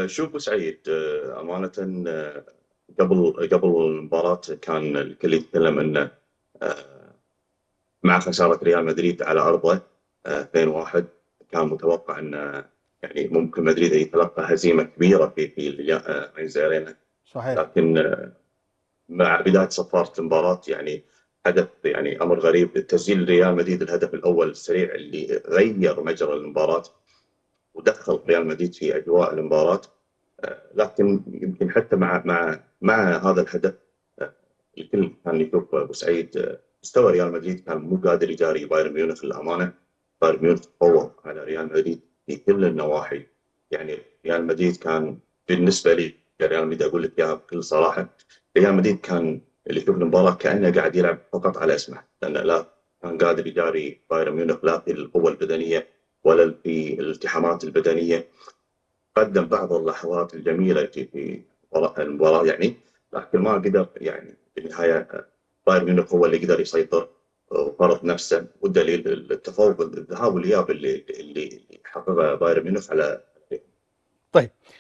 شوف أبو سعيد، أمانة، قبل المباراة كان الكل يتكلم أنه مع خسارة ريال مدريد على أرضه 2-1، كان متوقع أن يعني ممكن مدريد يتلقى هزيمة كبيرة في اليانز أرينا. صحيح. لكن مع بداية صفارة المباراة يعني حدث يعني أمر غريب، تسجيل ريال مدريد الهدف الأول السريع اللي غير مجرى المباراة ودخل ريال مدريد في أجواء المباراة. لكن يمكن حتى مع هذا الهدف، آه، الكل كان يشوف ابو سعيد مستوى ريال مدريد كان مو قادر يجاري بايرن ميونخ للامانه. بايرن ميونخ تفوق على ريال مدريد في كل النواحي. يعني ريال مدريد كان بالنسبه لي، ريال مدريد اقول لك اياها بكل صراحه، ريال مدريد كان اللي يشوف المباراه كانه قاعد يلعب فقط على اسمه، لانه لا كان قادر يجاري بايرن ميونخ لا في القوه البدنيه ولا في الالتحامات البدنيه. قدم بعض اللحظات الجميله في المباراه يعني، لكن ما قدر يعني في النهايه. بايرن ميونخ هو اللي قدر يسيطر وفرض نفسه، والدليل التفوق الذهاب والاياب اللي حققه بايرن ميونخ على. طيب،